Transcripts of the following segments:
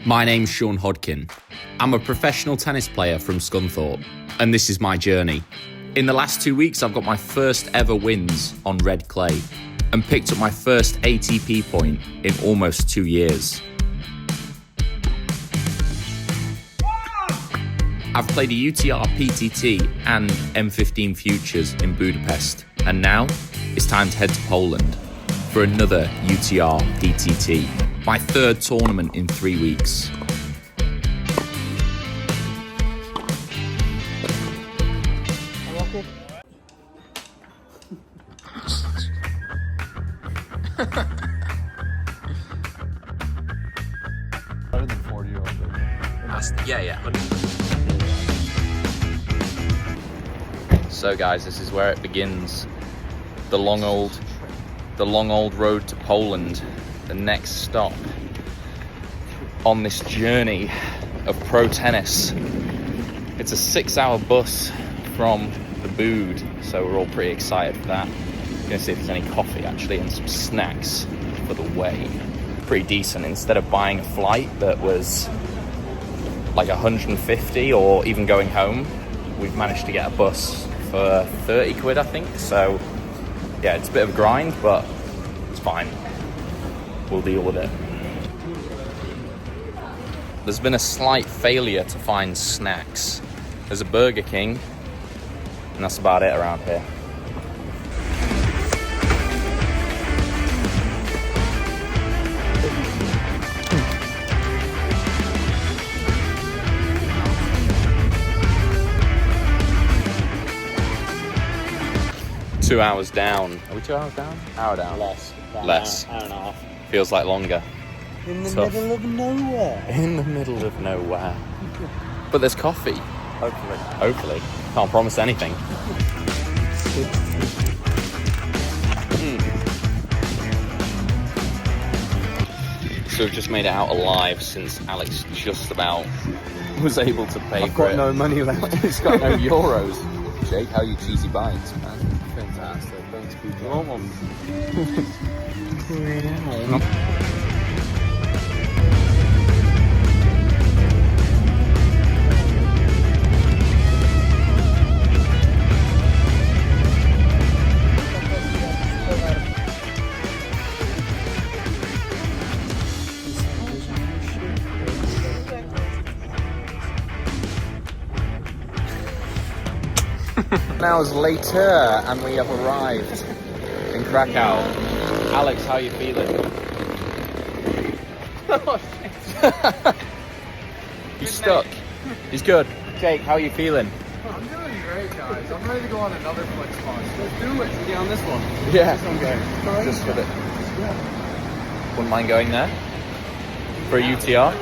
My name's Sean Hodkin. I'm a professional tennis player from Scunthorpe, and this is my journey. In the last 2 weeks, I've got my first ever wins on red clay and picked up my first ATP point in almost 2 years. I've played a UTR PTT and M15 Futures in Budapest, and now it's time to head to Poland for another UTR PTT. My third tournament in 3 weeks. Better than 40-year-old. Yeah. So guys, this is where it begins. The long old road to Poland. The next stop on this journey of pro tennis. It's a 6-hour bus from the Bud, so we're all pretty excited for that. I'm gonna see if there's any coffee actually and some snacks for the way. Pretty decent. Instead of buying a flight that was like 150 or even going home, we've managed to get a bus for 30 quid, I think. So yeah, it's a bit of a grind, but it's fine. We'll deal with it. There's been a slight failure to find snacks. There's a Burger King, and that's about it around here. Two hours down. Are we 2 hours down? Hour down. Less. Hour and a half. Feels like longer. In the Tough. middle of nowhere. In the middle of nowhere. But there's coffee. Hopefully. Can't promise anything. So we've just made it out alive since Alex just about was able to pay I've for got it. no money left. He's got no euros. Jake, how are your cheesy bites, man? Fantastic. Thanks, people. You want one? Hours later, and we have arrived in Krakow. Alex, how are you feeling? He's stuck. He's good. Jake, how are you feeling? I'm doing great, guys. I'm ready to go on another flex spot. Let's do it. Get on this one. Yeah. This one, guys. Just for it. Wouldn't mind going there for a UTR.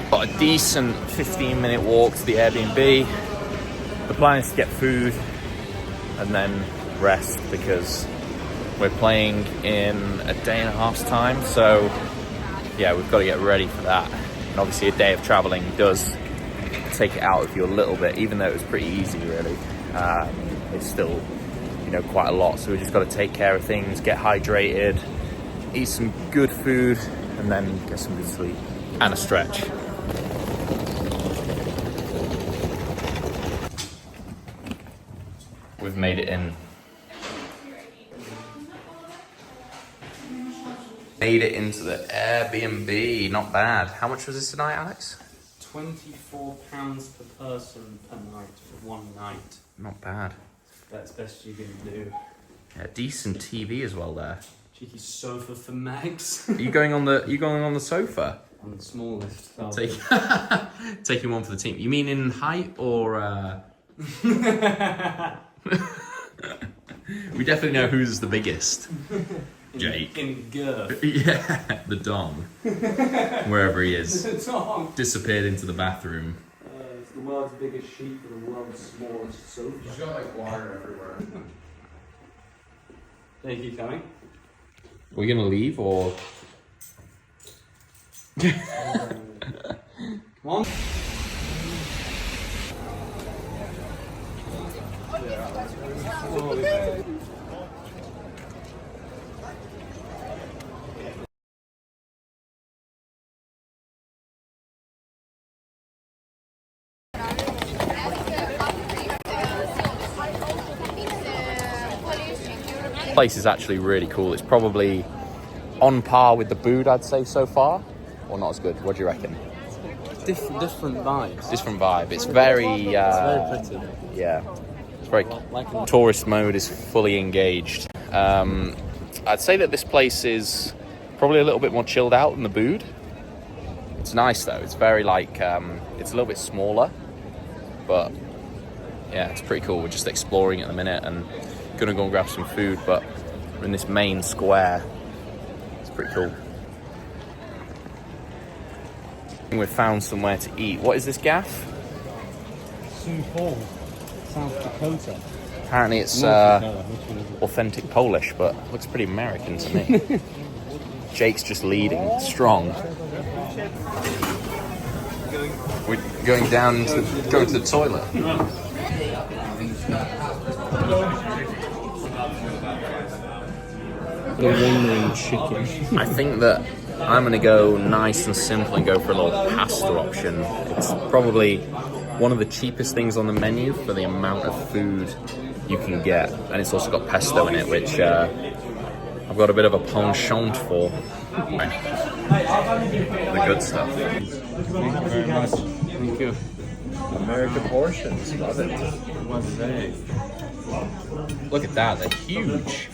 Got a decent 15-minute walk to the Airbnb. The plan is to get food and then rest because we're playing in a day and a half's time. So yeah, we've got to get ready for that. And obviously a day of traveling does take it out of you a little bit, even though it was pretty easy really. It's still, quite a lot. So we just got to take care of things, get hydrated, eat some good food, and then get some good sleep and a stretch. We've made it in. Made it into the Airbnb. Not bad. How much was this tonight, Alex? £24 per person per night for one night. Not bad. That's best you can do. Yeah, decent TV as well there. Cheeky sofa for Max. Are you going on the sofa? On the smallest. Taking one for the team. You mean in height or? We definitely know who's the biggest. Jake. In girth. Yeah, the Dom. Wherever he is. The Dom. Disappeared into the bathroom. It's the world's biggest sheep for the world's smallest sofa. He's got like water everywhere. Thank you, coming. Are we gonna leave or? Come on. place is actually really cool. It's probably on par with the Bood, I'd say, so far. Or not as good. What do you reckon? Different vibes. Different vibe. It's very... It's very pretty. Yeah. It's very... Tourist mode is fully engaged. I'd say that this place is probably a little bit more chilled out than the Bood. It's nice, though. It's very, like... it's a little bit smaller. But, yeah, it's pretty cool. We're just exploring at the minute and gonna go and grab some food, but we're in this main square. It's pretty cool. We've found somewhere to eat. What is this gaff? Sioux Falls, South Dakota. Apparently it's authentic Polish, but looks pretty American to me. Jake's just leading, strong. We're going down to go to the toilet. The wandering chicken. I think that I'm going to go nice and simple and go for a little pasta option. It's probably one of the cheapest things on the menu for the amount of food you can get. And it's also got pesto in it, which I've got a bit of a penchant for. The good stuff. Thank you very much. Thank you. American portions, love it. What are they? Look at that, they're huge.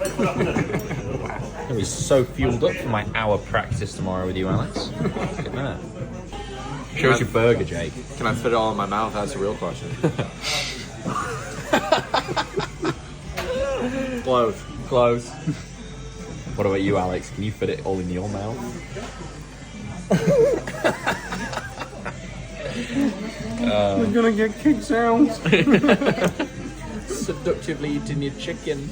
I was so fueled up for my hour practice tomorrow with you, Alex. Look at that. Show us your burger, Jake. Can I fit it all in my mouth? That's the real question. Close. Close. What about you, Alex? Can you fit it all in your mouth? We're gonna get kicked out. Seductively eating your chicken.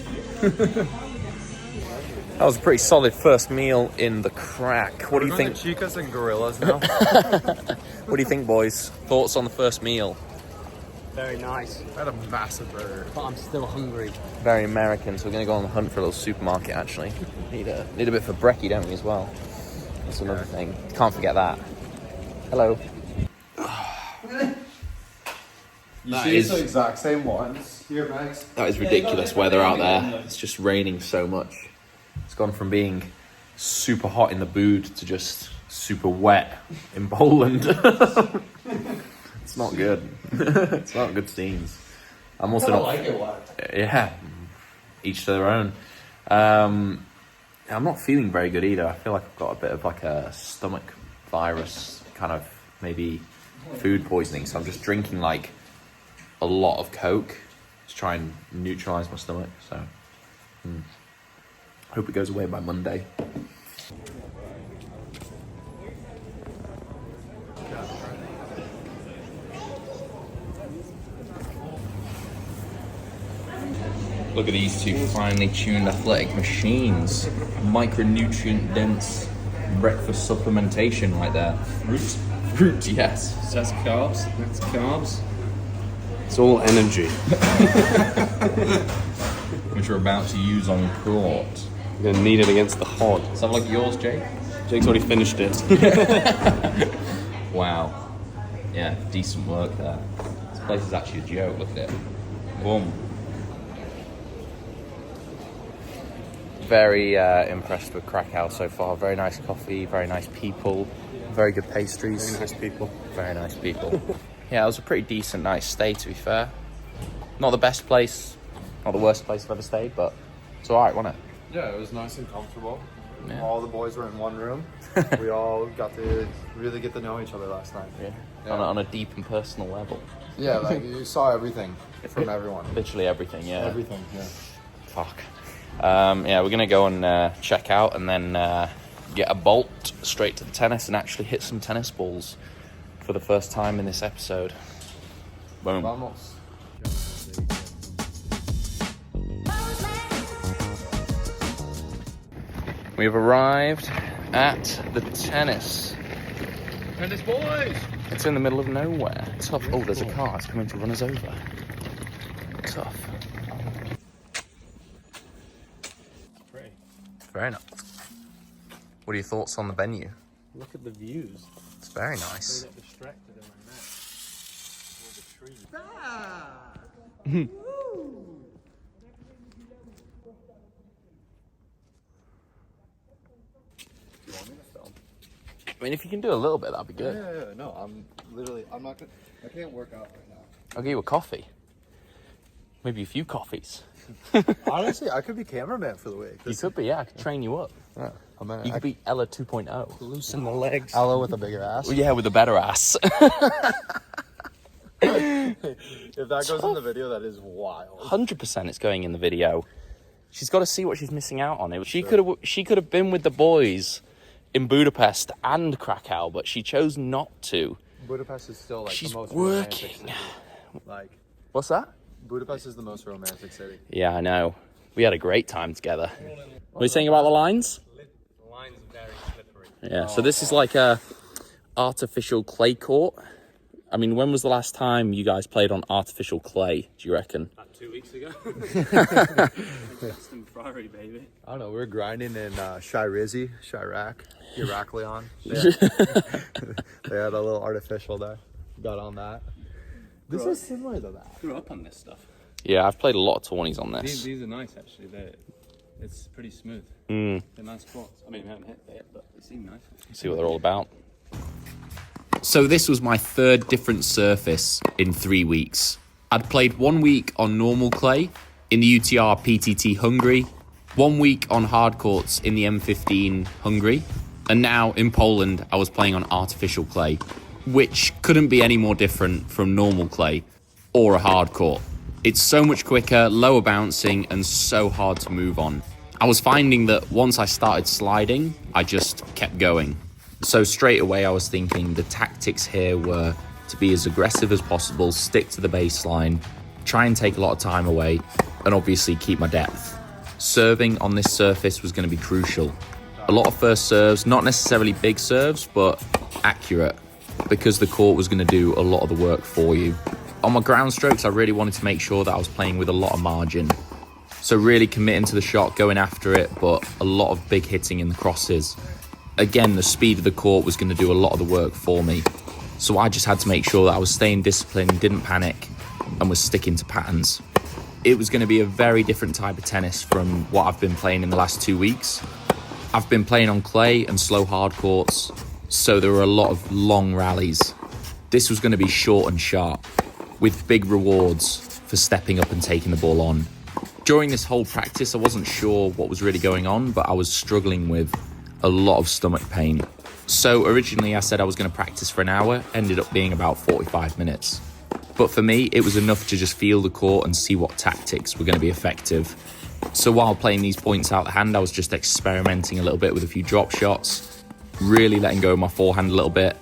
That was a pretty solid first meal in the crack. What do you think? Chicas and gorillas now. What do you think, boys? Thoughts on the first meal? Very nice. I had a massive burger. But I'm still hungry. Very American, so we're going to go on the hunt for a little supermarket, actually. Need a bit for brekkie, don't we, as well? That's another thing. Can't forget that. Hello. That is the exact same ones. Here, Max. That is ridiculous weather out there. It's just raining so much. It's gone from being super hot in the Bood to just super wet in Poland. It's not good. It's not good scenes. I'm also not like it wet. Yeah, each to their own. I'm not feeling very good either. I feel like I've got a bit of like a stomach virus, kind of maybe food poisoning. So I'm just drinking like a lot of Coke to try and neutralize my stomach. So hope it goes away by Monday. Look at these two finely tuned athletic machines. Micronutrient dense breakfast supplementation right there. Fruit, yes. So that's carbs. That's carbs. It's all energy. Which we're about to use on court. You're gonna need it against the hod. Does that look like yours, Jake? Jake's already finished it. Wow. Yeah, decent work there. This place is actually a joke, look at it. Boom. Very impressed with Krakow so far. Very nice coffee, very nice people, very good pastries. Very nice people. Very nice people. Yeah, it was a pretty decent night's stay, to be fair. Not the best place, not the worst place I've ever stayed, but it's alright, wasn't it? Yeah, it was nice and comfortable. Yeah. All the boys were in one room. We all got to really get to know each other last night. Yeah. Yeah. On a deep and personal level. Yeah, like you saw everything from everyone. Literally everything, yeah. Everything, yeah. Fuck. Yeah, we're gonna go and check out and then get a bolt straight to the tennis and actually hit some tennis balls for the first time in this episode. Boom. Vamos. We've arrived at the tennis. Tennis boys! It's in the middle of nowhere. Tough. Oh, there's a car. It's coming to run us over. Tough. Very nice. What are your thoughts on the venue? Look at the views. It's very nice. I get distracted in my neck. All the trees. I mean, if you can do a little bit, that'd be good. Yeah. No, I'm not gonna. I can't work out right now. I'll give you a coffee. Maybe a few coffees. Honestly, I could be cameraman for the week. You could be, yeah. I could train you up. Yeah, You could be Ella 2.0. Loosen the legs. Ella with a bigger ass. Well, yeah, with a better ass. If that goes in the video, that is wild. 100% it's going in the video. She's got to see what she's missing out on. She could have been with the boys in Budapest and Krakow, but she chose not to. Budapest is still like She's the most working. romantic city. Like, What's that? Budapest is the most romantic city. Yeah, I know. We had a great time together. What are you saying about the lines? The line's very slippery. Yeah, so this is like a artificial clay court. I mean, when was the last time you guys played on artificial clay, do you reckon? About 2 weeks ago. Justin Ferrari, baby. I don't know. We were grinding in Chirac, Heraklion. They had a little artificial there. Got on that. This is similar to that. Grew up on this stuff. Yeah, I've played a lot of tourneys on this. These are nice, actually. It's pretty smooth. Mm. They're nice quads. I mean, we haven't hit it, but they seem nice. See what they're all about. So this was my third different surface in 3 weeks. I'd played 1 week on normal clay in the UTR PTT Hungary, 1 week on hard courts in the M15 Hungary, and now in Poland I was playing on artificial clay, which couldn't be any more different from normal clay or a hard court. It's so much quicker, lower bouncing, and so hard to move on. I was finding that once I started sliding, I just kept going. So straight away I was thinking the tactics here were to be as aggressive as possible, stick to the baseline, try and take a lot of time away, and obviously keep my depth. Serving on this surface was going to be crucial. A lot of first serves, not necessarily big serves, but accurate, because the court was going to do a lot of the work for you. On my ground strokes, I really wanted to make sure that I was playing with a lot of margin. So really committing to the shot, going after it, but a lot of big hitting in the crosses. Again, the speed of the court was going to do a lot of the work for me. So I just had to make sure that I was staying disciplined, didn't panic, and was sticking to patterns. It was going to be a very different type of tennis from what I've been playing in the last 2 weeks. I've been playing on clay and slow hard courts, so there were a lot of long rallies. This was going to be short and sharp, with big rewards for stepping up and taking the ball on. During this whole practice, I wasn't sure what was really going on, but I was struggling with a lot of stomach pain. So originally I said I was going to practice for an hour, ended up being about 45 minutes. But for me, it was enough to just feel the court and see what tactics were going to be effective. So while playing these points out of hand, I was just experimenting a little bit with a few drop shots, really letting go of my forehand a little bit,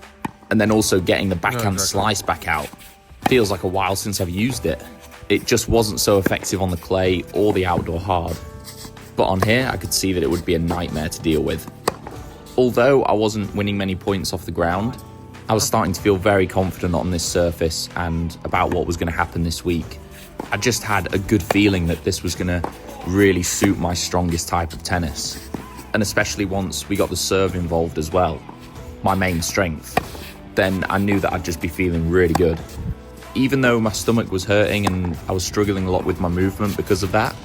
and then also getting the backhand slice back out. Feels like a while since I've used it. It just wasn't so effective on the clay or the outdoor hard. But on here, I could see that it would be a nightmare to deal with. Although I wasn't winning many points off the ground, I was starting to feel very confident on this surface and about what was going to happen this week. I just had a good feeling that this was going to really suit my strongest type of tennis. And especially once we got the serve involved as well, my main strength, then I knew that I'd just be feeling really good. Even though my stomach was hurting and I was struggling a lot with my movement because of that,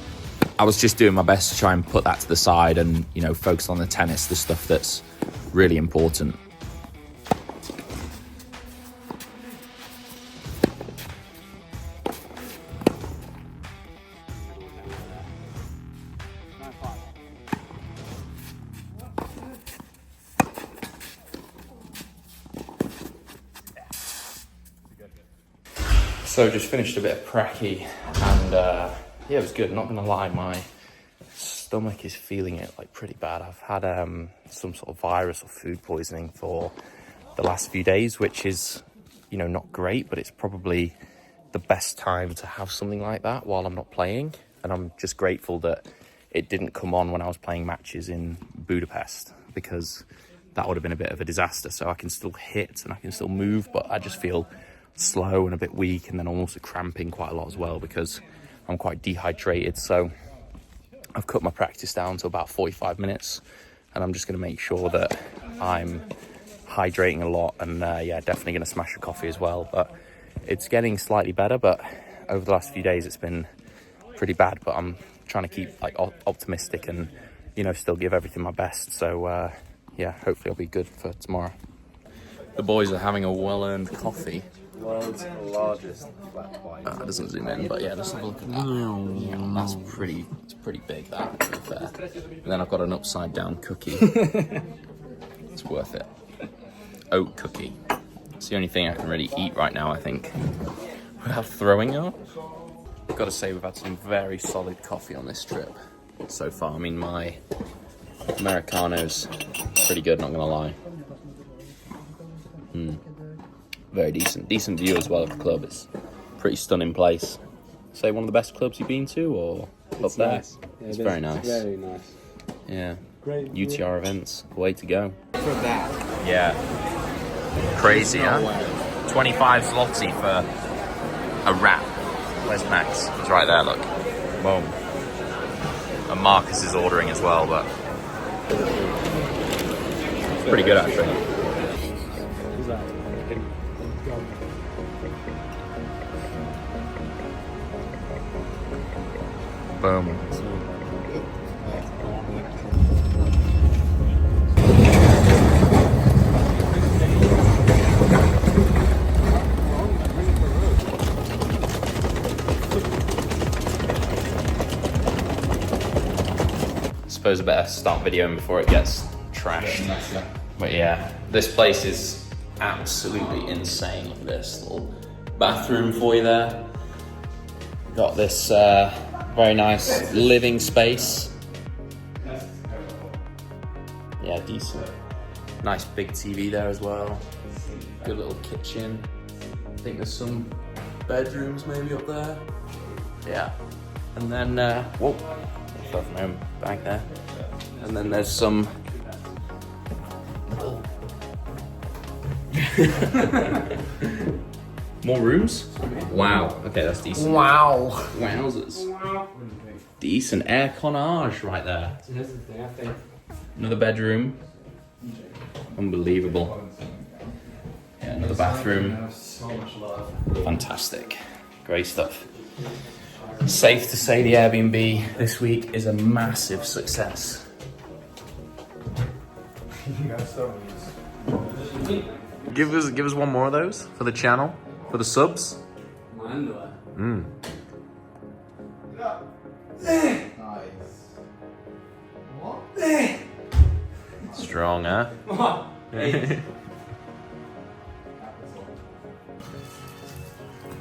I was just doing my best to try and put that to the side and, focus on the tennis, the stuff that's really important. So just finished a bit of pracky and yeah, it was good. Not gonna lie, my stomach is feeling it like pretty bad. I've had some sort of virus or food poisoning for the last few days, which is, not great, but it's probably the best time to have something like that while I'm not playing. And I'm just grateful that it didn't come on when I was playing matches in Budapest, because that would have been a bit of a disaster. So I can still hit and I can still move, but I just feel slow and a bit weak, and then I'm also cramping quite a lot as well because I'm quite dehydrated. So I've cut my practice down to about 45 minutes, and I'm just going to make sure that I'm hydrating a lot, and yeah, definitely going to smash a coffee as well. But it's getting slightly better, but over the last few days it's been pretty bad. But I'm trying to keep optimistic and still give everything my best. So yeah, hopefully I'll be good for tomorrow. The boys are having a well-earned coffee. World's largest flat white. It doesn't zoom in, but yeah, let's have a look at that. That's it's pretty big, that, to be fair. And then I've got an upside down cookie. It's worth it. Oat cookie. It's the only thing I can really eat right now, I think, without throwing up. I've got to say, we've had some very solid coffee on this trip so far. I mean, my Americano's pretty good, not gonna lie. Very decent view as well of the club. It's a pretty stunning place. Say one of the best clubs you've been to, or up there? Nice. Yeah, it's very nice. Very nice. Yeah. Great. UTR events, way to go. For that. Yeah. Crazy, huh? 25 zloty for a wrap. Where's Max? He's right there, look. Boom. And Marcus is ordering as well, but it's pretty good actually. Boom. Suppose I better start videoing before it gets trashed. But yeah, this place is absolutely insane. Look at this little bathroom for you there. Got this very nice living space. Yeah, decent. Nice big TV there as well. Good little kitchen. I think there's some bedrooms maybe up there. Yeah. And then, whoa, fell from home back there. And then there's some. More rooms? Wow. Okay, that's decent. Wow. Wowzers. Decent airconage right there. Another bedroom. Unbelievable. Yeah, another bathroom. Fantastic. Great stuff. Safe to say the Airbnb this week is a massive success. Give us one more of those for the channel, for the subs. Strong, huh?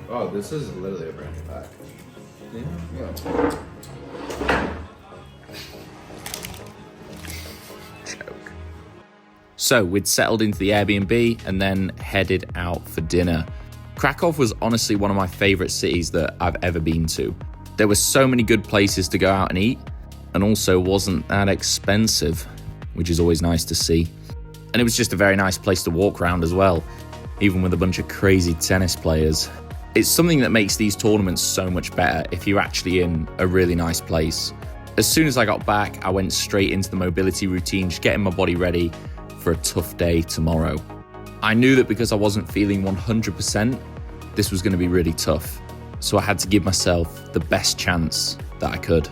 Oh, this is literally a brand new pack. Yeah. Choke. So we'd settled into the Airbnb and then headed out for dinner. Krakow was honestly one of my favorite cities that I've ever been to. There were so many good places to go out and eat, and also wasn't that expensive, which is always nice to see. And it was just a very nice place to walk around as well, even with a bunch of crazy tennis players. It's something that makes these tournaments so much better if you're actually in a really nice place. As soon as I got back, I went straight into the mobility routine, just getting my body ready for a tough day tomorrow. I knew that because I wasn't feeling 100%, this was going to be really tough. So I had to give myself the best chance that I could.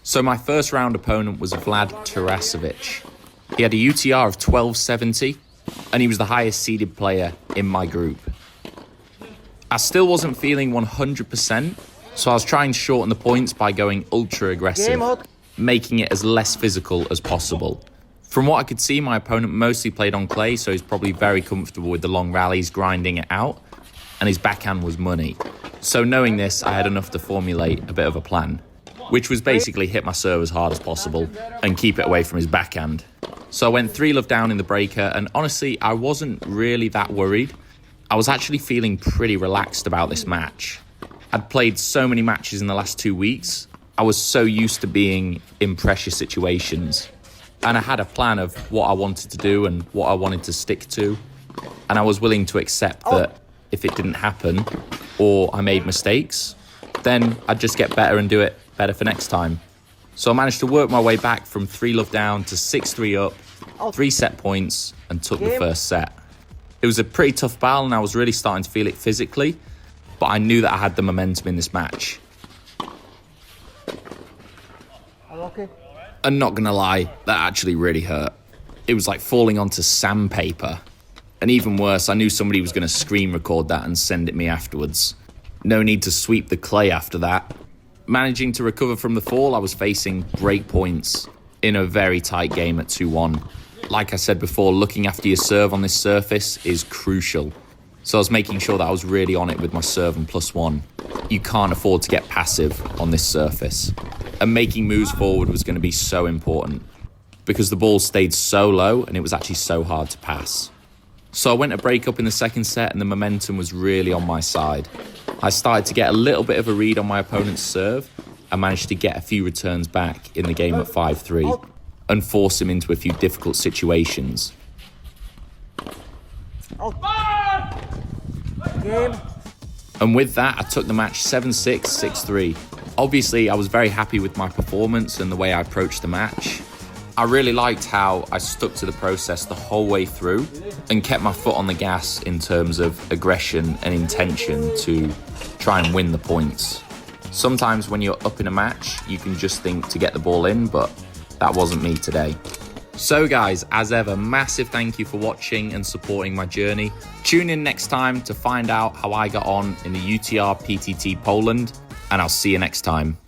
So my first round opponent was Vlad Tarasovic. He had a UTR of 1270, and he was the highest seeded player in my group. I still wasn't feeling 100%, so I was trying to shorten the points by going ultra aggressive, making it as less physical as possible. From what I could see, my opponent mostly played on clay, so he's probably very comfortable with the long rallies, grinding it out, and his backhand was money. So knowing this, I had enough to formulate a bit of a plan, which was basically hit my serve as hard as possible and keep it away from his backhand. So I went 3-love down in the breaker, and honestly, I wasn't really that worried. I was actually feeling pretty relaxed about this match. I'd played so many matches in the last 2 weeks. I was so used to being in pressure situations. And I had a plan of what I wanted to do and what I wanted to stick to. And I was willing to accept that if it didn't happen or I made mistakes, then I'd just get better and do it better for next time. So I managed to work my way back from 3-love down to 6-3 up 3 set points and took the first set. It was a pretty tough battle and I was really starting to feel it physically, but I knew that I had the momentum in this match. Okay. And not gonna lie, that actually really hurt. It was like falling onto sandpaper. And even worse, I knew somebody was gonna screen record that and send it me afterwards. No need to sweep the clay after that. Managing to recover from the fall, I was facing break points in a very tight game at 2-1. Like I said before, looking after your serve on this surface is crucial. So I was making sure that I was really on it with my serve and +1. You can't afford to get passive on this surface. And making moves forward was going to be so important because the ball stayed so low and it was actually so hard to pass. So I went to break up in the second set and the momentum was really on my side. I started to get a little bit of a read on my opponent's serve and managed to get a few returns back in the game at 5-3 and force him into a few difficult situations. Game. And with that, I took the match 7-6, 6-3. Obviously, I was very happy with my performance and the way I approached the match. I really liked how I stuck to the process the whole way through and kept my foot on the gas in terms of aggression and intention to try and win the points. Sometimes when you're up in a match, you can just think to get the ball in, but that wasn't me today. So guys, as ever, massive thank you for watching and supporting my journey. Tune in next time to find out how I got on in the UTR PTT Poland, and I'll see you next time.